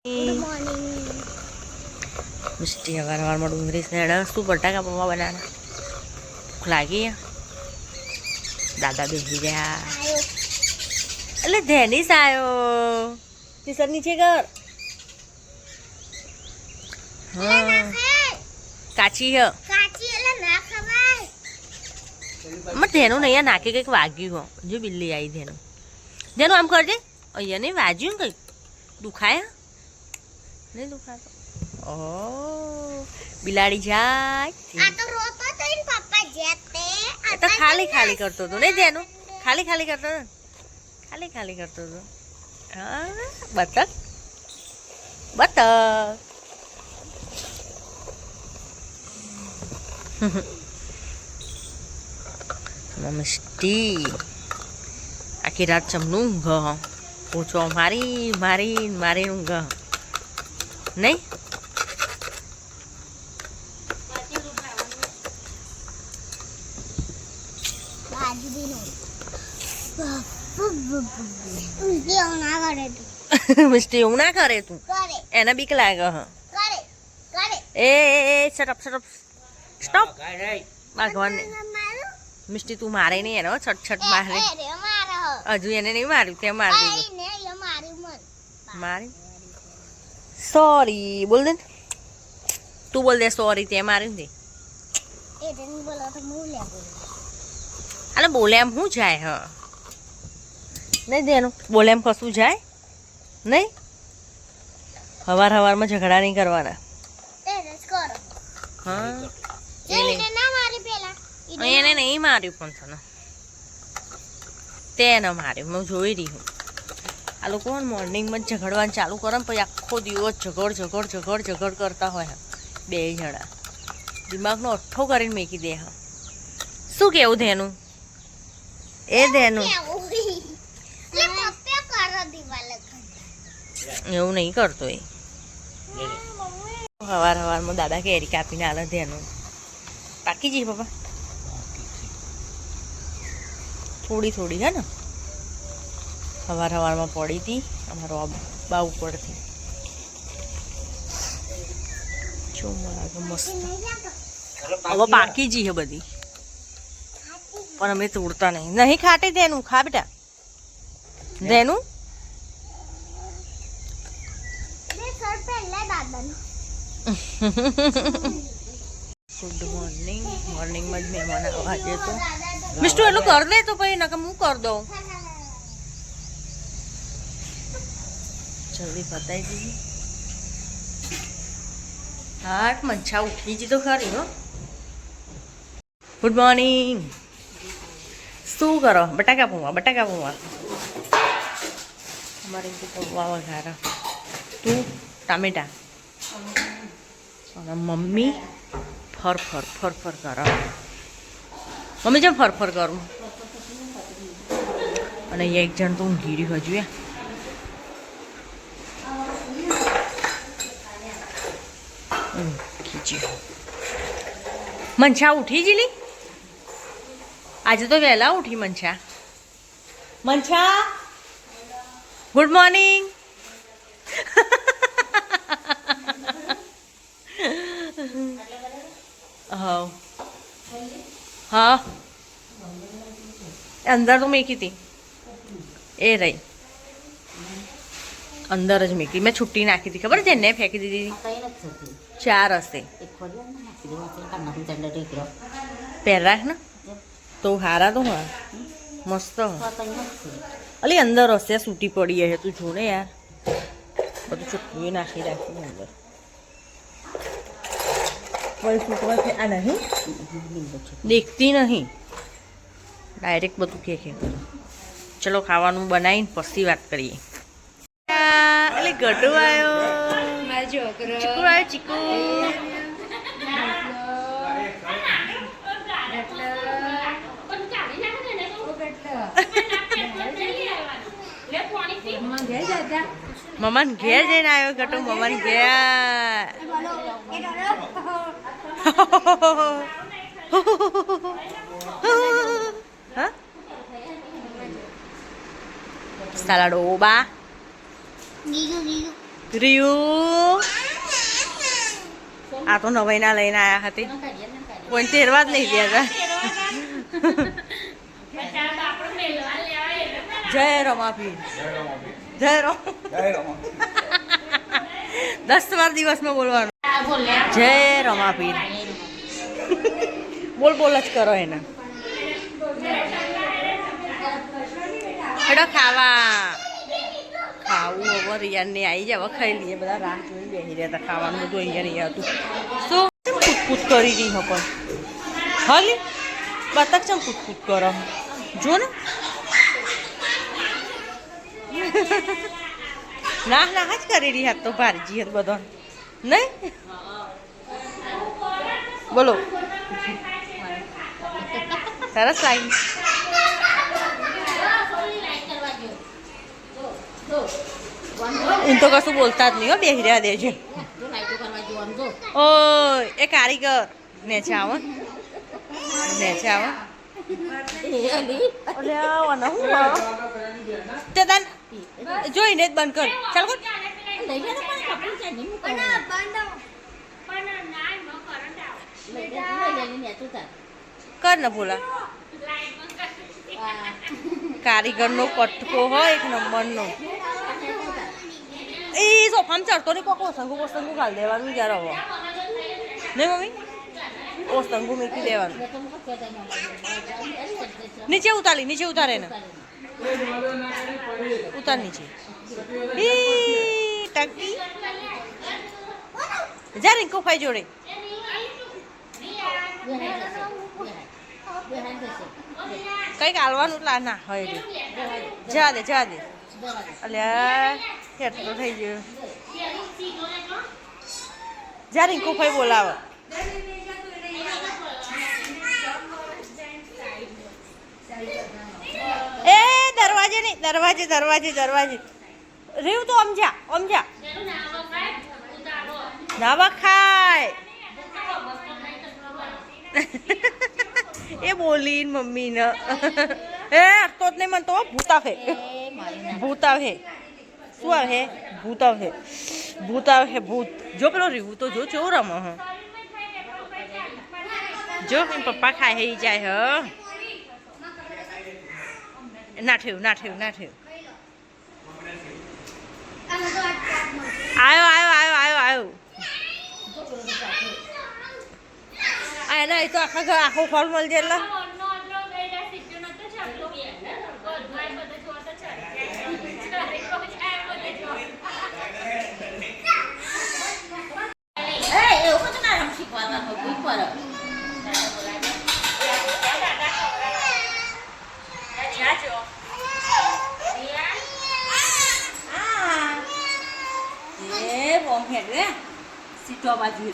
Good morning. Misty સવારમાં ડુંગળી સેડા શું બટાકા પૌવા બનાવવાના ભૂખ લાગી દાદા બેસી ગયા એટલે ધેનીસ આવ્યો ટીસર નીચે કર હા કાચી હ કાચી એટલે ના ખવાય. મત ધેનું નહીં નાખી કંઈક વાગ્યું હો જો બિલ્લી આવી ધેનું ધેનું આમ કરજે અહીંયા નહીં વાજ્યું કંઈક દુખાય નહીં દુખાતો ઓ બિલાડી જાય આ તો રોતો તો ને પપ્પા જેતે એ તો ખાલી ખાલી કરતો હતો નહીં ધેનું ખાલી ખાલી કરતો હતો ખાલી ખાલી કરતો હતો હા બતક બતક મિસ્ટી આખી રાત ચમનું ઊંઘ પૂછો મારી મારી મારી ઊંઘ નહીં બાજુ બીનો ઉલ્ટી ના કરે તું મિસ્ટી એવું ના કરે તું કરે એને બીક લાગે હ કરે કરે એ શટઅપ શટઅપ સ્ટોપ ભગવાન મારું મિસ્ટી તું મારે નહીં એને છટ છટ મારે એ રે મારો હજુ એને નહીં માર્યું તે મારી આઈ દીધું ને એ મારી મન મારી સોરી બોલ દે ને. તું બોલ દે સોરી તે માર્યું ને એ તેન બોલો તો મું લે બોલ અરે બોલે એમ શું જાય હ નહીં દેનું બોલે એમ કશું જાય નહીં હવાર હવારમાં ઝઘડા નહીં કરવાના એ રસ કરો હા એ ને ના મારી પેલા એને નહીં માર્યું પણ તને તે ન માર્યું હું જોઈ રહી હું આ લોકો મોર્નિંગમાં જ ઝઘડવાનું ચાલુ કરે ને પછી આખો દિવસ ઝઘડ કરતા હોય બે જણા દિમાગનો અઠ્ઠો કરીને મેકી દે હા શું કેવું ધેનું એ ધેનું લે પપ્પા કરો દીવાલ એવું નહીં કરતો એ હવારમાં દાદા કેરી કાપીને આલે ધેનું પાકી જઈ પપ્પા થોડી થોડી હે ને હવારમાં પડી હતી અમારો બા ઉપરથી જો લાગે મસ્ત હવે પાકી જી હે બધી પણ અમે તોડતા નહીં ખાટે દેનું ખા બેટા દેનું લે સર પહેલા દાદાનો ગુડ મોર્નિંગ મોર્નિંગમાં જ મહેમાન આવવા આજે તો મિસ્ટુ એટલું કર દે તો પછી નકર હું કરી દઉં જલ્દી પતાવી દીધી હાટ મંછા ઉઠી જી તો ખરી હો ગુડ મોર્નિંગ શું કરો બટાકા પૌવા અમારે પૌવા વઘારા તું ટામેટા અને મમ્મી ફર કરો મમ્મી જેમ ફર કરું અને અહીંયા એક જણ તો ઊંઘી રહ્યું હજુ મંછા ઉઠી જીલી આજે તો વહેલા ઉઠી મંછા ગુડ મોર્નિંગ હા અંદર તો મેકી હતી એ રહી અંદર જ મેકી મેં છુટ્ટી નાખી હતી ખબર છે ને ફેંકી દીધી ચાર હશે પહેરા ને તો હારા તો હા મસ્ત અલી અંદર હશે સૂટી પડી હશે તું જોને યાર બધું છુટ્ટી નાખી રાખી અંદર वही फूटवा थे आ नहीं देखती नहीं डायरेक्ट બધું કે ચલો ખાવાનું બનાવીને પછી વાત કરીએ એટલે ગટુ આવ્યો મારો છોકરો ચીકુ આવ્યો ચીકુ મમ્માને ઘેર જઈને આવ્યો ગટુ મમ્માને ઘેર હા સાલા ડોબા ગીગુ રીયુ આ તો નવાઈના લઈને આયા હતી કોઈ તેરવા જ નહીં ગયા જય રમાપી જય રમ 10 વાર દિવસમાં બોલવાનું જય રમાપી બોલ બોલ જ કરો એને હેડો ખાવા ખાવું હવે રિયાને આવી જાય હવે ખાઈ લઈએ બધા રાહ જોઈને બેસી રહ્યા હતા ખાવાનું બધું અહીંયા નહીં હતું શું કૂદકૂદ કરી રહી હો પણ હાલી બતક ચમ કૂદકૂદ કરો જો ને ના ના જ કરી રહી હાથ તો ભારીજી હતી બધો નહીં બોલો સરસ લાગી इन तो कશું બોલતા જ નહીં હો બેસી રહ્યા દેજે ઓ એ કારીગર નેચે આવો તે તન જોઈને જ બંધ કર ચાલ કર ને બોલા કારીગરનો પટકો હોય 1 નંબરનો એ સોફામાં ચડતો નહીં કોક ઓસંગું ખાલી દેવાનું જ્યારે હવે નહીં મમ્મી ઓસંગું મૂકી દેવાનું નીચે ઉતારે ને ઉતાર નીચે ટકી જા રિંકુ ભાઈ જોડે કઈક હાલવાનું ના હોય જા દે અલ્યા કેટલો થઈ ગયો જા રિંકુ ભાઈ બોલાવો એ દરવાજે નહીં દરવાજે રીવ તો આમ જા નાવા ખાય એ બોલી મમ્મી ને એ તો જ નહીં મને તો ભૂત આવે શું આવે ભૂત આવે જો પેલો રીવું તો જો ચો રમ જો પપ્પા ખાય હે જાય ના થયું આવ્યો એને એ તો આખો ફળ મળી જાય એટલે સીટો બાજુ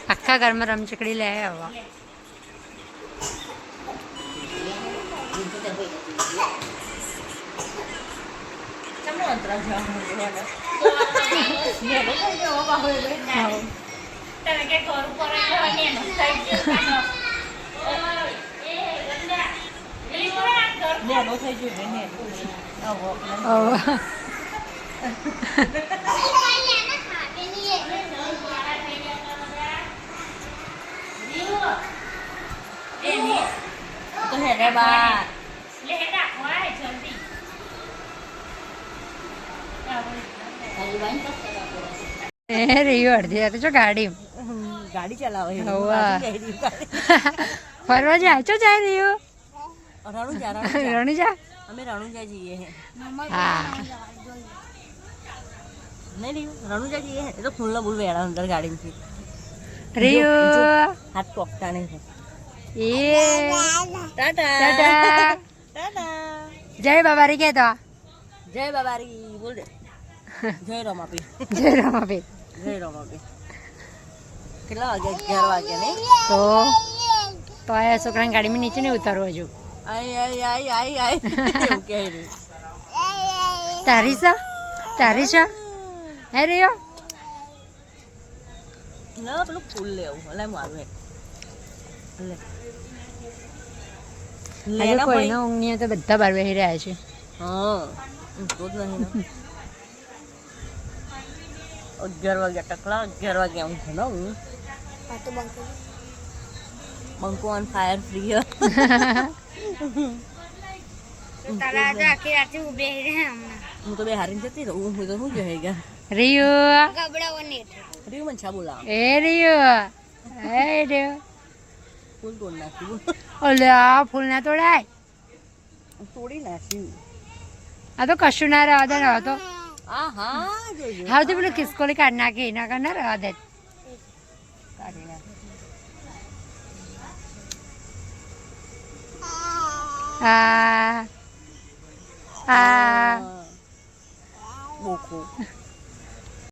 આખા ઘરમાં રમચકડી લે હવે તો હેડે બા રહ્યું અડધી રાતે જો ગાડી ચલાવે ફરવા જાય છો જાય રહ્યું રણુજા અમે રણુજા જઈએ હા નહીં રણુજા જઈએ એ તો ફૂલ બુલ વેળા અંદર ગાડીમાંથી રહ્યું હાથ પોકતા નહીં એ ટાટા જય બાબારી કે તો જય બાબારી બોલ દે જય રમાપી કેટલા વાગે 11 વાગે નહીં તો આ છોકરાને ગાડીમાં નીચે નહીં ઉતારવું હજુ આઈ એવું કહે તારી છે હે રહ્યો ના પેલું ફૂલ લેવું એટલે મારું એક લે લે આજે ના કોઈનો ભાઈ ઊંઘ નહીં આવે તો બધા બહાર બેસી રહ્યા છે. હા તો જ નહીં ને 11 વાગ્યા ટકલા 11 વાગ્યા હું છે ને હું આ તો બંધ કરી. બંકો ઓન ફાયર ફ્રી તારા આજે આખી રાતે ઊભી રહી હમણાં. હું તો બે હારીને જતી રહું હું તો શું કહે ગયા રિયો ગબડાઓની રીવ મને છા બોલાવ એ રિયો એ રિયો ફૂલ તોડ નાખ્યું ઓલે આ ફૂલ ના તોડાય. તોડી નાખ્યું આ તો કશું ના રહેવા દે રહો તો આ હા જોજો હા તો પેલું ખિસકોલી કાઢી નાખી એના કર ના રહેવા દે. કાઢી નાખ આ આ બોખો